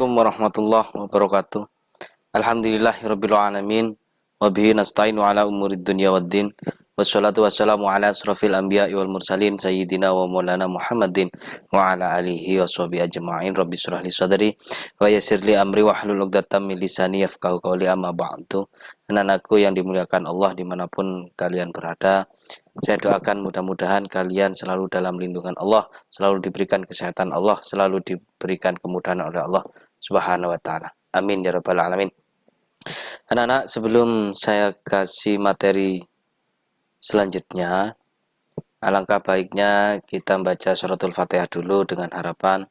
Assalamualaikum warahmatullahi wabarakatuh. Alhamdulillahirabbil alamin wa bihi nasta'inu ala umurid dunya waddin. Wassalatu wassalamu ala asrofil anbiya'i wal mursalin sayyidina wa maulana Muhammadin wa ala alihi wa sahbihi ajma'in. Rabbi shrah li sadri wa yassir li amri wahlul 'uqdatam min lisani yafqahu qawli, amma ba'du. Anak-anakku yang dimuliakan Allah dimanapun kalian berada, saya doakan mudah-mudahan kalian selalu dalam lindungan Allah, selalu diberikan kesehatan Allah, selalu diberikan kemudahan oleh Allah Subhanahu wa taala. Amin ya rabbal alamin. Anak-anak, sebelum saya kasih materi selanjutnya, alangkah baiknya kita membaca suratul Fatihah dulu dengan harapan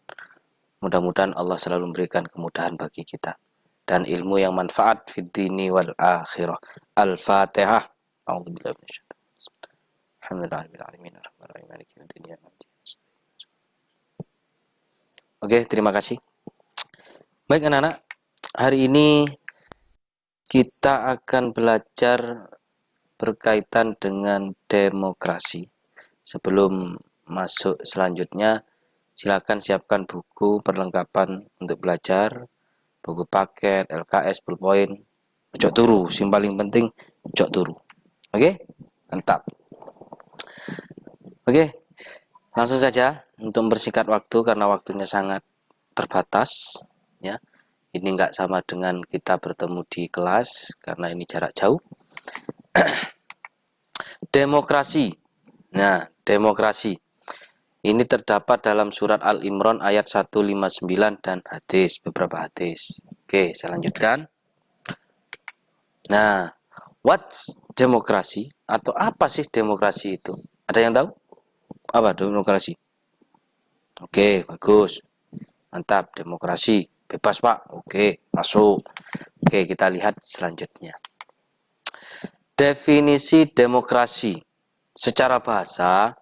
mudah-mudahan Allah selalu memberikan kemudahan bagi kita dan ilmu yang manfaat fid dini wal akhirah. Al-Fatihah. A'udzubillahi minasyaitonir rajim. Oke, terima kasih. Baik anak-anak, hari ini kita akan belajar berkaitan dengan demokrasi. Sebelum masuk selanjutnya, silakan siapkan buku perlengkapan untuk belajar, buku paket, LKS, pulpoin, ojo turu, yang paling penting ojo turu. Oke? Mantap. Oke, langsung saja untuk mempersingkat waktu karena waktunya sangat terbatas ya. Ini enggak sama dengan kita bertemu di kelas karena ini jarak jauh. Demokrasi. Nah, demokrasi ini terdapat dalam surat Al-Imran ayat 159 dan hadis, beberapa hadis. Oke, saya lanjutkan. Nah, what's demokrasi atau apa sih demokrasi itu? Ada yang tahu? Apa demokrasi? Oke, bagus. Mantap, demokrasi. Bebas, Pak. Oke, masuk. Oke, kita lihat selanjutnya. Definisi demokrasi secara bahasa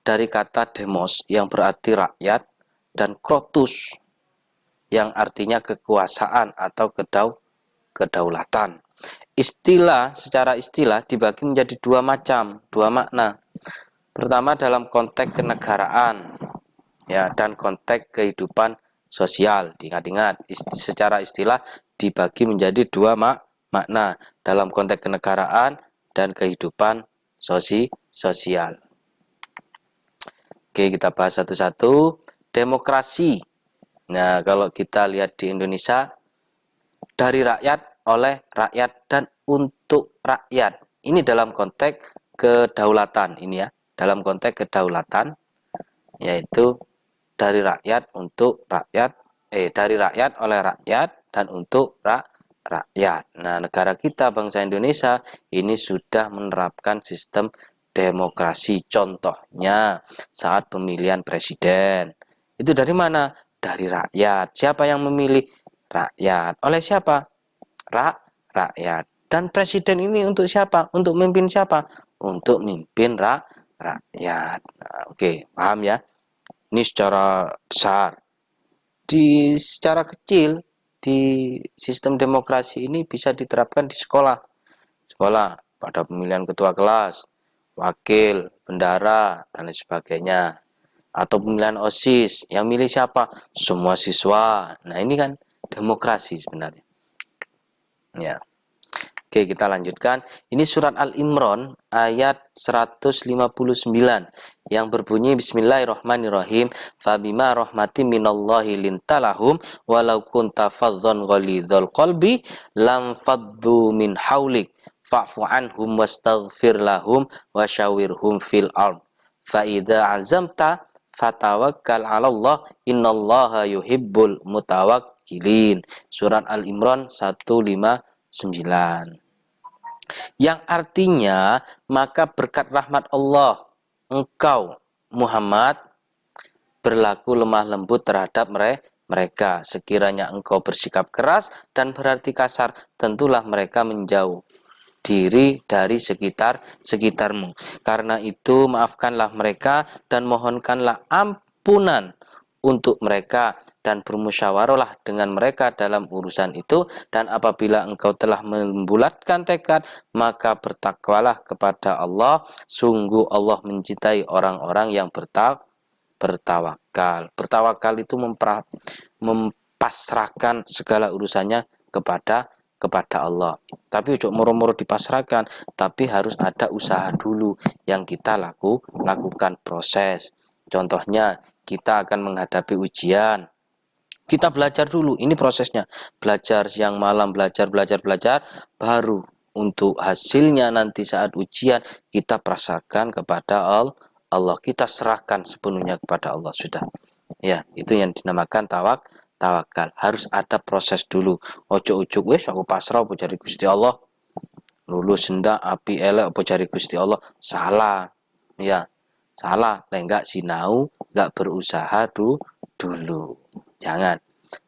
dari kata demos yang berarti rakyat dan krotus yang artinya kekuasaan atau kedaulatan. Secara istilah dibagi menjadi dua makna. Pertama dalam konteks kenegaraan ya, dan konteks kehidupan sosial. Ingat-ingat, secara istilah dibagi menjadi dua makna dalam konteks kenegaraan dan kehidupan sosial. Oke, kita bahas satu-satu. Demokrasi. Nah, kalau kita lihat di Indonesia, dari rakyat, oleh rakyat, dan untuk rakyat. Ini dalam konteks kedaulatan ini ya. Dalam konteks kedaulatan, yaitu dari rakyat untuk rakyat, dari rakyat oleh rakyat dan untuk rakyat. Nah, negara kita bangsa Indonesia ini sudah menerapkan sistem demokrasi. Contohnya saat pemilihan presiden. Itu dari mana? Dari rakyat. Siapa yang memilih? Rakyat. Oleh siapa? Rakyat. Dan presiden ini untuk siapa? Untuk memimpin siapa? Untuk memimpin rakyat. Nah, oke, paham ya? Ini secara besar. Secara kecil di sistem demokrasi ini bisa diterapkan di sekolah pada pemilihan ketua kelas, wakil, bendara, dan lain sebagainya. Atau pemilihan OSIS, yang milih siapa? Semua siswa. Nah, ini kan demokrasi sebenarnya. Ya. Oke, kita lanjutkan. Ini surat Al-Imran ayat 159 yang berbunyi Bismillahirrahmanirrahim. Fabima rahmatin minallahi lintalahum walau kunta fadhdhan ghalidhal qalbi lam faddu min haulik fa'fu anhum wastaghfir lahum wasyawirhum fil ard. Fa idza azamta fatawakkal 'alallah innallaha yuhibbul mutawakkilin. Surat Al-Imran 159. Yang artinya, maka berkat rahmat Allah, engkau Muhammad berlaku lemah lembut terhadap mereka. Sekiranya engkau bersikap keras dan berarti kasar, tentulah mereka menjauh diri dari sekitarmu. Karena itu, maafkanlah mereka dan mohonkanlah ampunan untuk mereka dan bermusyawarahlah dengan mereka dalam urusan itu, dan apabila engkau telah membulatkan tekad maka bertakwalah kepada Allah, sungguh Allah mencintai orang-orang yang bertawakal. Bertawakal itu pasrahkan segala urusannya kepada Allah. Tapi ojo moro-moro dipasrahkan, tapi harus ada usaha dulu yang kita lakukan proses. Contohnya, kita akan menghadapi ujian. Kita belajar dulu, ini prosesnya. Belajar siang malam, belajar, baru untuk hasilnya nanti saat ujian kita pasrahkan kepada Allah. Kita serahkan sepenuhnya kepada Allah sudah. Ya, itu yang dinamakan tawakal. Harus ada proses dulu. Ojo ujuk wis aku pasrah apa jari Gusti Allah. Lulus hendak api elek apa jari Gusti Allah. Salah. Ya, salah. Enggak sinau, enggak berusaha dulu. Jangan.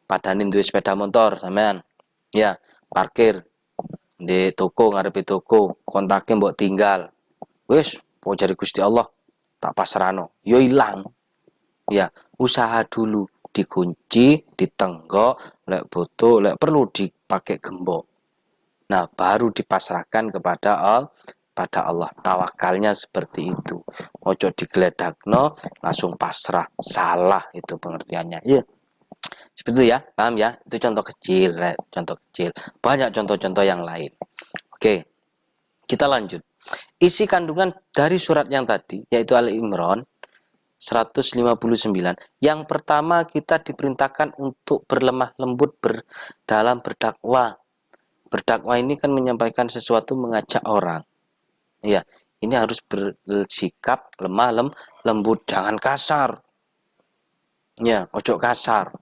Padanin duwe sepeda motor sampean. Ya, parkir di toko ngarepe toko, kontaknya mbok tinggal. Wis, apa jari Gusti Allah. Tak pasrano. Yo ilang. Ya, usaha dulu, dikunci, ditenggok, lek butuh, lek perlu dipakai gembok. Nah, baru dipasrahkan kepada Allah. Tawakalnya seperti itu. Ojo digledakno, langsung pasrah. Salah itu pengertiannya. Ya. Seperti itu ya, paham ya? Itu contoh kecil, contoh kecil. Banyak contoh-contoh yang lain. Oke, kita lanjut. Isi kandungan dari surat yang tadi, yaitu Ali Imran 159. Yang pertama, kita diperintahkan untuk berlemah lembut dalam berdakwah. Berdakwah ini kan menyampaikan sesuatu, mengajak orang. Ya, ini harus bersikap lemah lembut, jangan kasar. Ya, ojo kasar.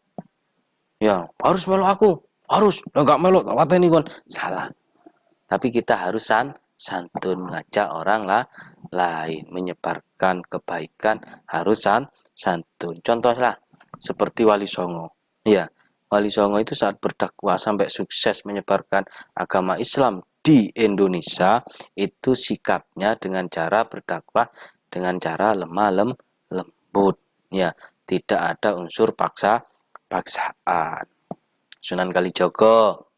Ya, harus melok aku. Harus, enggak melok tak wateni kon. Salah. Tapi kita harus santun mengajak orang lain, menyebarkan kebaikan harus santun. Contohnya seperti Wali Songo. Ya, Wali Songo itu saat berdakwah sampai sukses menyebarkan agama Islam di Indonesia, itu sikapnya dengan cara berdakwah dengan cara lemah lembut. Ya, tidak ada unsur paksaan. Sunan Kalijogo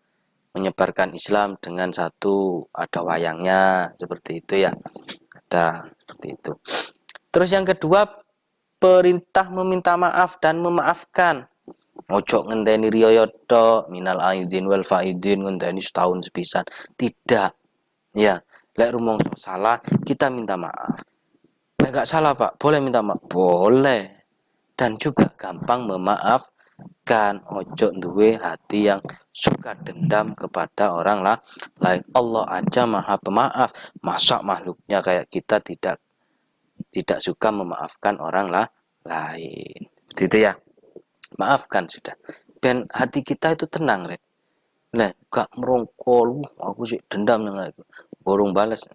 menyebarkan Islam dengan satu, ada wayangnya seperti itu ya, ada seperti itu. Terus yang kedua, perintah meminta maaf dan memaafkan. Ojo ngenteni riyo tok, minal aidin wal faidin, ngenteni setahun sepisan. Tidak. Ya, lek rumangsa salah kita minta maaf. Lek gak salah Pak, boleh minta maaf? Boleh. Dan juga gampang memaafkan. Ojo duwe hati yang suka dendam kepada orang lain. Allah aja maha pemaaf, masa makhluknya kayak kita tidak suka memaafkan orang lain. Seperti itu ya. Maafkan sudah. Ben hati kita itu tenang, Rek. Nah, gak merongkol, aku sih dendam dengan itu. Borong balas.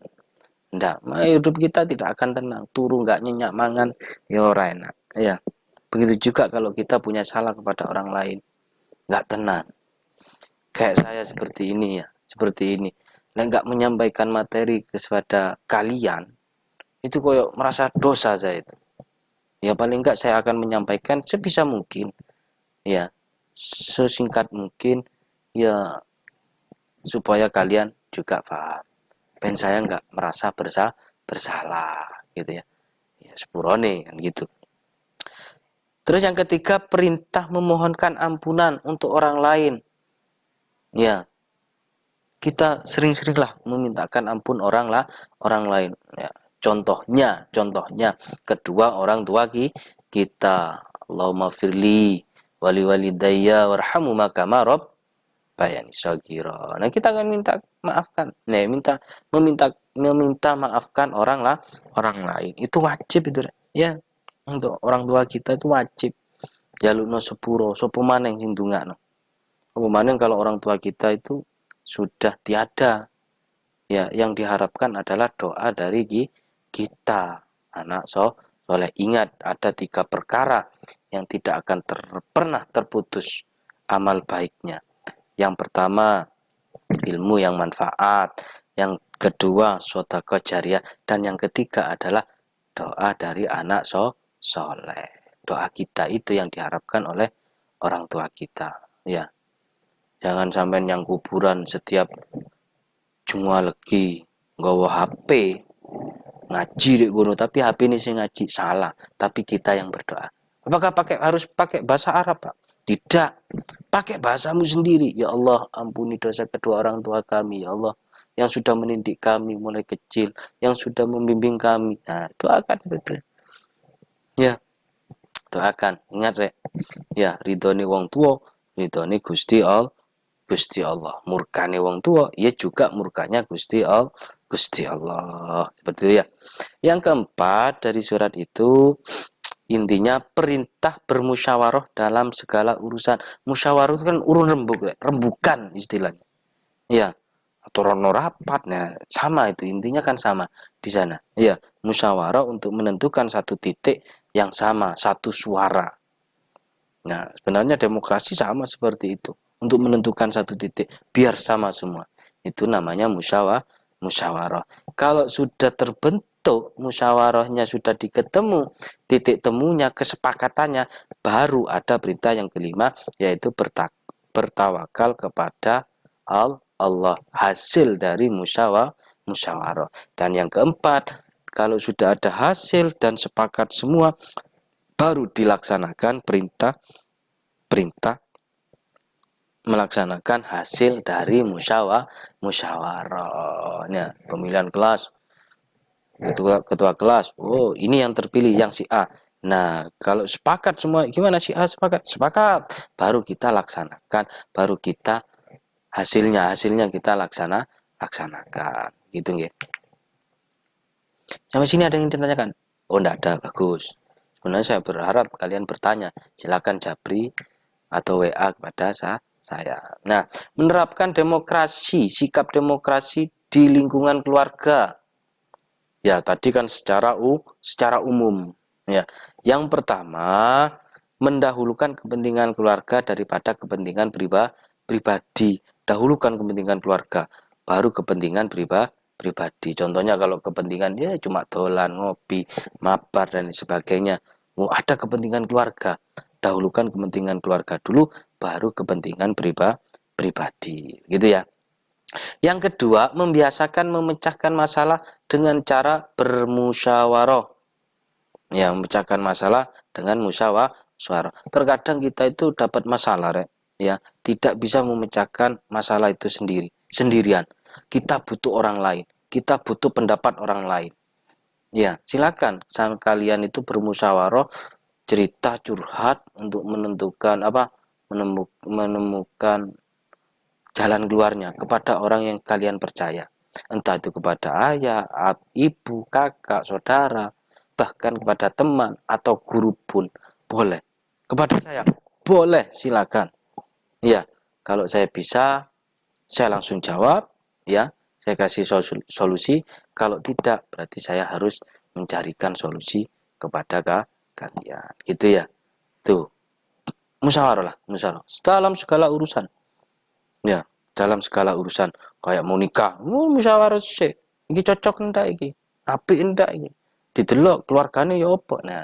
Ndak, hidup kita tidak akan tenang. Turu gak nyenyak mangan, ya ora enak. Ya. Begitu juga kalau kita punya salah kepada orang lain, nggak tenang. Kayak saya seperti ini ya, seperti ini. Nggak menyampaikan materi kepada kalian, itu koyok merasa dosa saya itu. Ya paling nggak saya akan menyampaikan sebisa mungkin, ya sesingkat mungkin, ya supaya kalian juga paham. Ben saya nggak merasa bersalah, gitu ya. Ya sepurone kan gitu. Terus yang ketiga, perintah memohonkan ampunan untuk orang lain. Ya, kita sering-seringlah memintakan ampun orang lain. Ya, contohnya, kedua orang tua kita. Allahumma firli wali walidayya warhamhuma kama rabbayani shaghira. Nah, kita akan minta maafkan. Nah, meminta maafkan orang lain. Itu wajib itu, ya. Untuk orang tua kita itu wajib jalukno sepuro sapa maneh sing ndongakno. Apa maneh kalau orang tua kita itu sudah tiada. Ya, yang diharapkan adalah doa dari kita, anak soleh. Ingat, ada 3 perkara yang tidak akan pernah terputus amal baiknya. Yang pertama, ilmu yang manfaat. Yang kedua, sedekah jariyah, dan yang ketiga adalah doa dari anak soleh. Doa kita itu yang diharapkan oleh orang tua kita. Ya, jangan sampai yang kuburan setiap Jumat lagi nggawa HP ngaji dek gono, tapi HP ini sih ngaji salah. Tapi kita yang berdoa. Apakah harus pakai bahasa Arab, Pak? Tidak. Pakai bahasamu sendiri. Ya Allah, ampuni dosa kedua orang tua kami. Ya Allah, yang sudah mendidik kami mulai kecil, yang sudah membimbing kami. Nah, doakan betul. Ya, doakan. Ingat, Rek. Ya, ridhone wong tua, ridhone Gusti Allah. Murkane wong tua, ya juga murkanya Gusti Allah. Seperti itu ya. Yang keempat dari surat itu, intinya perintah bermusyawarah dalam segala urusan. Musyawarah itu kan urun rembukan istilahnya. Ya, atau rono rapat. Nah, sama itu intinya kan sama di sana. Ya, musyawarah untuk menentukan satu titik yang sama, satu suara. Nah, sebenarnya demokrasi sama seperti itu. Untuk menentukan satu titik biar sama semua. Itu namanya musyawarah. Kalau sudah terbentuk musyawarahnya, sudah diketemu titik temunya, kesepakatannya, baru ada perintah yang kelima, yaitu bertawakal kepada Allah, hasil dari musyawarah. Dan yang keempat, kalau sudah ada hasil dan sepakat semua, baru dilaksanakan perintah melaksanakan hasil dari musyawarahnya. Pemilihan kelas, ketua kelas, oh ini yang terpilih yang si A. Nah, kalau sepakat semua, gimana si A sepakat, baru kita laksanakan, baru kita hasilnya kita laksanakan gitu nggih. Sampai sini ada yang ditanyakan? Oh, enggak ada, bagus. Sebenarnya saya berharap kalian bertanya, silakan Japri atau WA kepada saya. Nah, menerapkan demokrasi, sikap demokrasi di lingkungan keluarga. Ya, tadi kan secara umum. Ya, yang pertama, mendahulukan kepentingan keluarga daripada kepentingan pribadi. Dahulukan kepentingan keluarga, baru kepentingan pribadi. Contohnya kalau kepentingan ya cuma dolan, ngopi, mabar dan sebagainya. Oh, ada kepentingan keluarga. Dahulukan kepentingan keluarga dulu, baru kepentingan pribadi. Gitu ya. Yang kedua, membiasakan memecahkan masalah dengan cara bermusyawarah. Ya, memecahkan masalah dengan musyawarah. Terkadang kita itu dapat masalah, Rek. Ya, tidak bisa memecahkan masalah itu sendirian. Kita butuh orang lain. Kita butuh pendapat orang lain. Ya, silakan sang kalian itu bermusyawarah, cerita curhat untuk menentukan menemukan jalan keluarnya kepada orang yang kalian percaya, entah itu kepada ayah, ibu, kakak, saudara, bahkan kepada teman atau guru pun boleh. Kepada saya boleh, silakan. Ya, kalau saya bisa, saya langsung jawab, ya, saya kasih solusi. Kalau tidak, berarti saya harus mencarikan solusi kepada kalian, gitu ya. Tuh, musyawarah dalam segala urusan. Ya, dalam segala urusan, kayak mau nikah, musyawarah sih. Iki cocok ndak iki? Apik ndak iki? Didelok keluargane ya opo. Nah,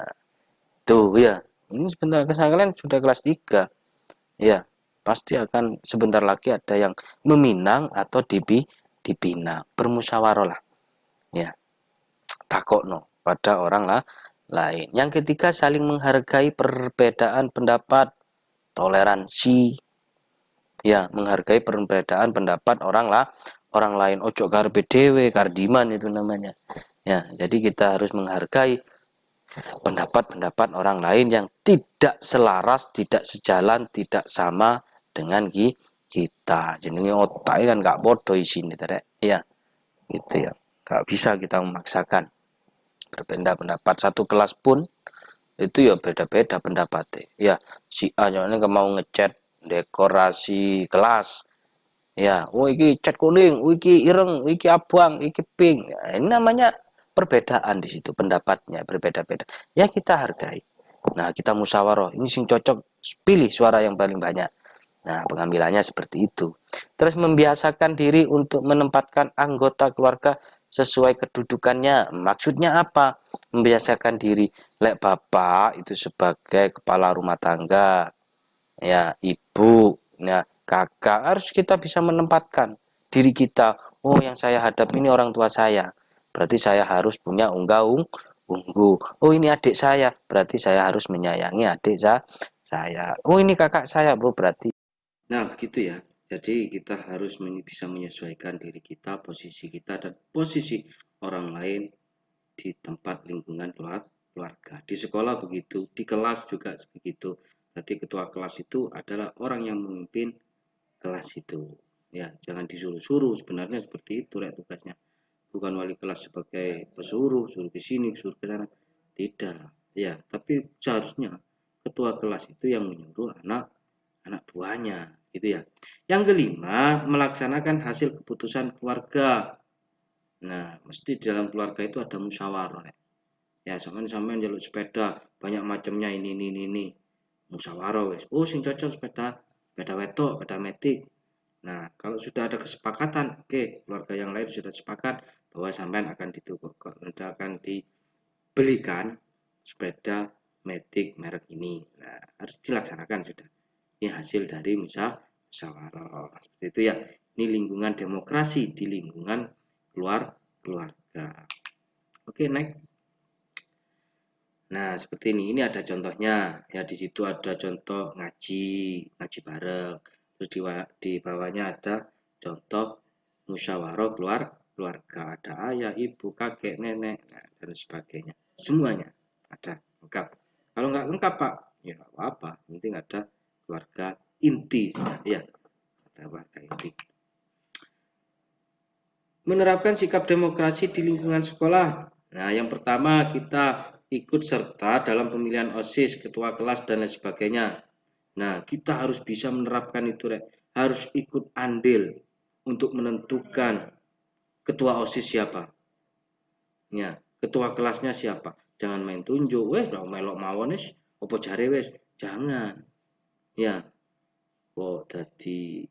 tuh ya. Ini sebentar kalian sudah kelas 3. Ya, pasti akan sebentar lagi ada yang meminang atau dipinang. Bermusyawarah lah. Ya, takokno pada orang lain. Yang ketiga, saling menghargai perbedaan pendapat, toleransi. Ya, menghargai perbedaan pendapat orang lain. Ojo karpe dewe, kardiman itu namanya. Ya, jadi kita harus menghargai pendapat-pendapat orang lain yang tidak selaras, tidak sejalan, tidak sama dengan kita. Jenenge otaknya kan gak bodoh isine, ya. Gitu ya. Gak bisa kita memaksakan. Berbeda pendapat satu kelas pun itu ya beda-beda pendapatnya. Ya, si A nyone mau ngecat dekorasi kelas. Ya, oh iki cat kuning, oh iki ireng, oh iki abang, iki pink. Nah, ini namanya perbedaan di situ, pendapatnya berbeda-beda. Ya kita hargai. Nah, kita musyawarah, ini sing cocok, pilih suara yang paling banyak. Nah, pengambilannya seperti itu. Terus membiasakan diri untuk menempatkan anggota keluarga sesuai kedudukannya. Maksudnya apa? Membiasakan diri. Lek bapak itu sebagai kepala rumah tangga. Ya, ibu, ya, kakak, harus kita bisa menempatkan diri kita. Oh, yang saya hadap ini orang tua saya. Berarti saya harus punya unggu. Oh, ini adik saya. Berarti saya harus menyayangi adik saya. Oh, ini kakak saya, Bu, berarti. Nah, begitu ya. Jadi kita harus bisa menyesuaikan diri kita, posisi kita, dan posisi orang lain di tempat lingkungan keluarga. Di sekolah begitu, di kelas juga begitu. Berarti ketua kelas itu adalah orang yang memimpin kelas itu. Ya, jangan disuruh-suruh. Sebenarnya seperti itu ya tugasnya. Bukan wali kelas sebagai pesuruh, suruh ke sini, suruh ke sana. Tidak. Ya, tapi seharusnya ketua kelas itu yang menyuruh anak buahnya, gitu ya. Yang kelima, melaksanakan hasil keputusan keluarga. Nah, mesti di dalam keluarga itu ada musyawarah. Ya, sampean jalur sepeda banyak macamnya ini. Musyawarah wes. Oh, sing cocok sepeda wetok, sepeda metik. Nah, kalau sudah ada kesepakatan, oke, keluarga yang lain sudah sepakat bahwa sampean akan dibelikan sepeda metik merek ini. Nah, harus dilaksanakan sudah. Ini hasil dari musyawarah. Seperti itu ya. Ini lingkungan demokrasi di lingkungan keluarga. Oke, next. Nah, seperti ini. Ini ada contohnya. Ya, di situ ada contoh ngaji bareng. Terus di bawahnya ada contoh musyawarah keluarga. Ada ayah, ibu, kakek, nenek, nah, dan sebagainya. Semuanya ada lengkap. Kalau nggak lengkap, Pak, ya nggak apa-apa. Penting ada keluarga inti. Ya, ada keluarga inti. Menerapkan sikap demokrasi di lingkungan sekolah. Nah, yang pertama kita ikut serta dalam pemilihan OSIS, ketua kelas, dan lain sebagainya. Nah, kita harus bisa menerapkan itu, Rek. Harus ikut andil untuk menentukan ketua OSIS siapa. Ya, ketua kelasnya siapa. Jangan main tunjuk, wes, melok mawon wes, opo jare wes. Jangan. Ya, kok jadi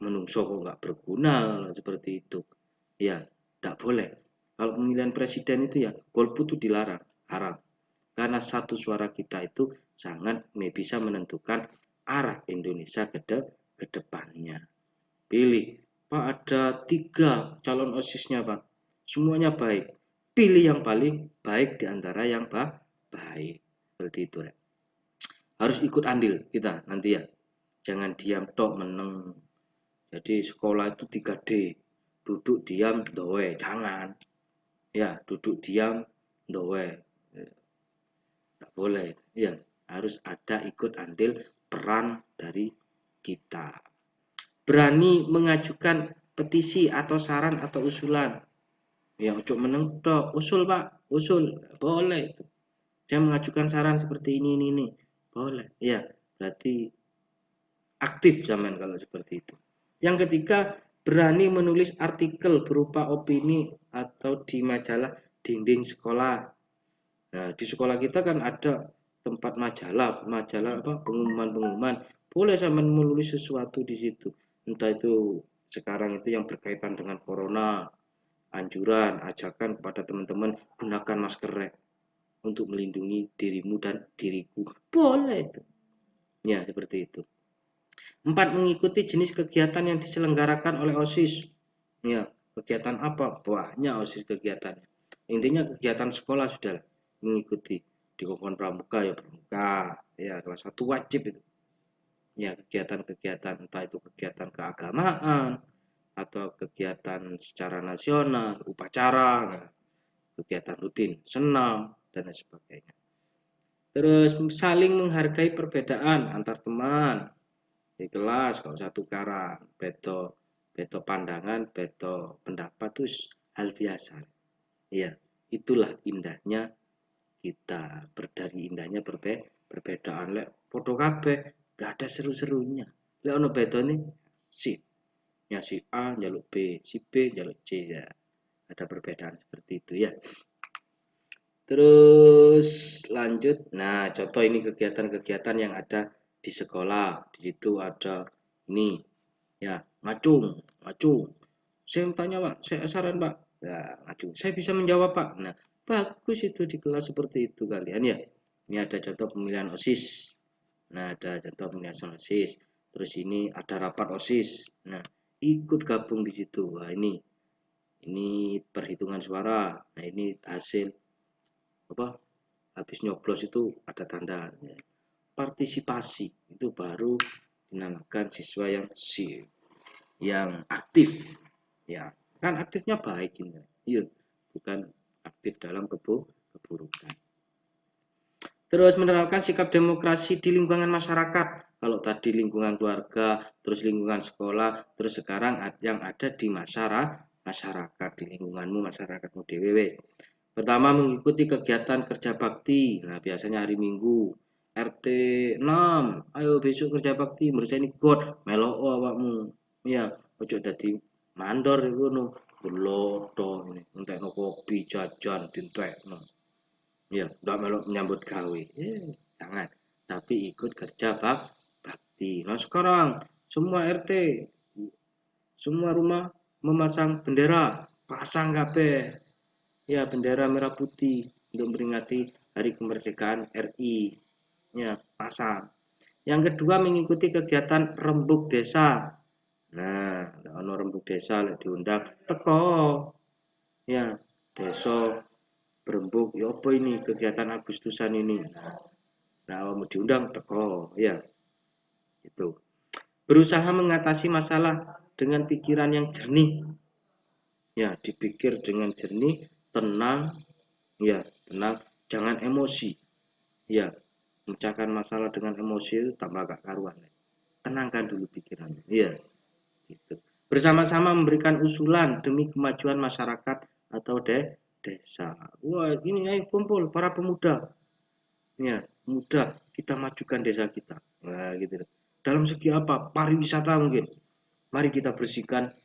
menungso kok nggak berguna seperti itu. Ya, tidak boleh. Kalau pemilihan presiden itu ya golput itu dilarang, haram. Karena satu suara kita itu sangat bisa menentukan arah Indonesia ke depannya. Pilih, Pak, ada 3 calon OSISnya, Pak. Semuanya baik. Pilih yang paling baik di antara yang baik. Seperti itu ya. Harus ikut andil kita nanti ya. Jangan diam tok meneng. Jadi sekolah itu 3D. Duduk diam doe, jangan. Ya, duduk diam doe. Enggak boleh. Ya, harus ada ikut andil peran dari kita. Berani mengajukan petisi atau saran atau usulan. Ya, untuk meneng tok, usul, Pak, usul. Boleh. Saya mengajukan saran seperti ini. Boleh. Ya, berarti aktif zaman kalau seperti itu. Yang ketiga, berani menulis artikel berupa opini atau di majalah dinding sekolah. Nah, di sekolah kita kan ada tempat majalah apa, pengumuman. Boleh sama menulis sesuatu di situ. Entah itu sekarang itu yang berkaitan dengan corona, anjuran, ajakan kepada teman-teman gunakan masker untuk melindungi dirimu dan diriku. Boleh itu. Ya, seperti itu. 4. Mengikuti jenis kegiatan yang diselenggarakan oleh OSIS. Ya, kegiatan apa? Banyak OSIS kegiatannya. Intinya kegiatan sekolah sudah mengikuti. Di Kokon Pramuka ya pramuka. Ya, kelas 1 wajib itu. Ya, kegiatan-kegiatan entah itu kegiatan keagamaan atau kegiatan secara nasional, upacara, nah, kegiatan rutin, senam dan lain sebagainya. Terus saling menghargai perbedaan antar teman, di kelas kalau satu tukaran beto pandangan beto pendapat itu hal biasa ya. Itulah indahnya kita dari indahnya perbedaan lek podo kabeh gak ada seru-serunya lek ono bedone si ya si A jaluk B, si B jaluk C, ya ada perbedaan seperti itu ya. Terus lanjut, nah contoh ini kegiatan-kegiatan yang ada di sekolah. Di situ ada ini, ya ngacung. Saya tanya, Pak, saya saran, Pak. Ya, ngacung. Saya bisa menjawab, Pak. Nah, bagus itu di kelas seperti itu kalian ya. Ini ada contoh pemilihan OSIS. Nah, ada contoh pemilihan OSIS. Terus ini ada rapat OSIS. Nah, ikut gabung di situ. Wah, ini perhitungan suara. Nah, ini hasil apa, habis nyoblos itu ada tanda. partisipasi, itu baru dinamakan siswa yang aktif. Ya, kan aktifnya baik ini. Iya, bukan aktif dalam keburukan. Terus menerapkan sikap demokrasi di lingkungan masyarakat. Kalau tadi lingkungan keluarga, terus lingkungan sekolah, terus sekarang yang ada di masyarakat, di lingkunganmu, masyarakatmu dewe. Pertama, mengikuti kegiatan kerja bakti. Nah, biasanya hari Minggu. RT 6, ayo besok kerja bakti, menurut saya ini god, melok awakmu. Ya, ojo dadi mandor ngono. Belodo ini, entekno kopi jajan dintekno. Ya, nggak melok menyambut gawe. Jangan. Tapi ikut kerja bakti. Nah, sekarang semua RT, semua rumah memasang bendera, pasang kabeh. Ya, bendera merah putih untuk memperingati Hari Kemerdekaan RI. Ya, pasang. Yang kedua, mengikuti kegiatan rembuk desa. Nah, ono rembuk desa diundang teko. Ya, desa berembuk. Ya apa ini kegiatan Agustusan ini? Nah, mau diundang teko. Ya, itu. Berusaha mengatasi masalah dengan pikiran yang jernih. Ya, dipikir dengan jernih, tenang, ya, tenang, jangan emosi. Ya, memecahkan masalah dengan emosi itu tambah gak karuan. Tenangkan dulu pikirannya. Ya, gitu. Bersama-sama memberikan usulan demi kemajuan masyarakat atau desa. Wah, ini ayo kumpul para pemuda. Ya, muda kita majukan desa kita. Nah, gitu. Dalam segi apa? Pariwisata mungkin. Mari kita bersihkan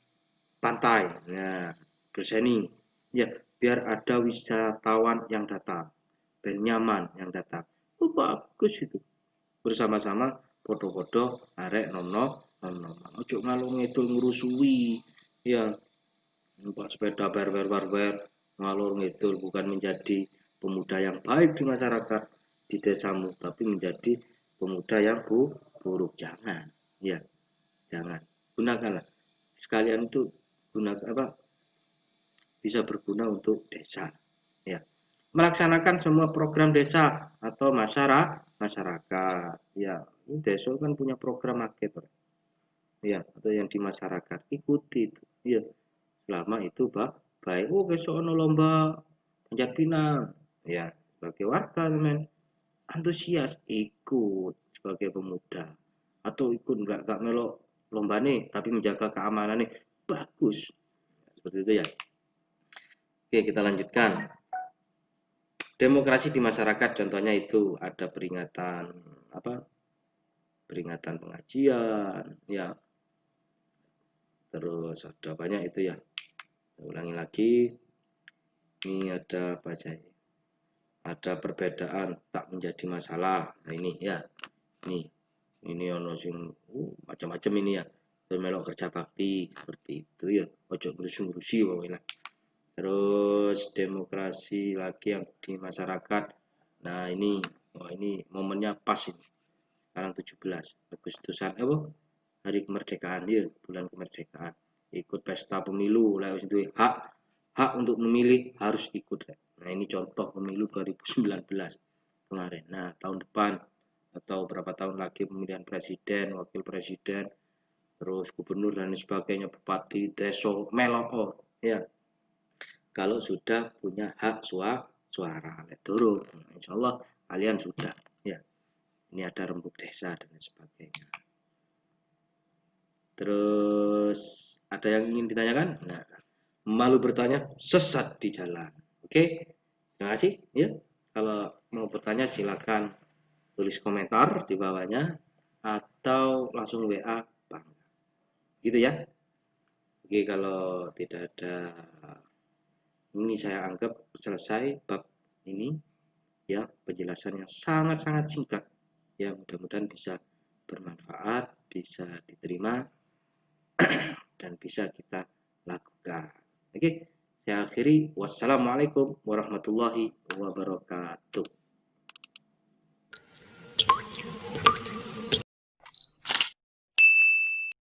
pantai. Nah, berseni. Ya, biar ada wisatawan yang datang. Dan nyaman yang datang. Oh, bagus itu. Bersama-sama foto-foto arek nomno nom. Ojo ngalung ngidul ngurusui. Ya, numpak sepeda ber ngalur ngidul bukan menjadi pemuda yang baik di masyarakat di desamu, tapi menjadi pemuda yang buruk. Jangan, ya, jangan. Gunakanlah sekalian itu gunakan apa? Bisa berguna untuk desa, ya. Melaksanakan semua program desa atau masyarakat, ya. Ini desa kan punya program market, ya, atau yang di masyarakat ikuti itu, ya. Selama itu baik. Oh, besok ono lomba panjat pinang, ya, sebagai warga teman antusias ikut sebagai pemuda, atau ikut nggak melok lomba nih tapi menjaga keamanan nih, bagus seperti itu ya. Oke, kita lanjutkan. Demokrasi di masyarakat contohnya itu ada peringatan apa, peringatan pengajian, ya, terus ada banyak itu ya. Saya ulangi lagi, ini ada apa aja ini, ada perbedaan tak menjadi masalah. Nah ini ya, ini ono sing macam-macam ini ya. Melok kerja bakti seperti itu ya, ojo ngurusi pokoknya. Terus demokrasi lagi yang di masyarakat. Nah ini, wah ini momennya pas ini. Sekarang 17 Agustusan Hari Kemerdekaan ya, bulan kemerdekaan. Ikut pesta pemilu, lewat itu hak untuk memilih harus ikut. Nah ini contoh pemilu 2019 kemarin. Nah tahun depan atau berapa tahun lagi pemilihan presiden, wakil presiden, terus gubernur dan sebagainya, bupati, deso, meloko, ya. Kalau sudah punya hak suara, turun. Insya Allah kalian sudah, ya. Ini ada rembuk desa dan sebagainya. Terus ada yang ingin ditanyakan? Nah, malu bertanya sesat di jalan. Oke, terima kasih. Ya, kalau mau bertanya silakan tulis komentar di bawahnya atau langsung WA Bang. Gitu ya. Oke, kalau tidak ada ini saya anggap selesai bab ini ya, penjelasan yang sangat-sangat singkat. Ya, mudah-mudahan bisa bermanfaat, bisa diterima dan bisa kita lakukan. Oke, saya akhiri. Wassalamualaikum warahmatullahi wabarakatuh.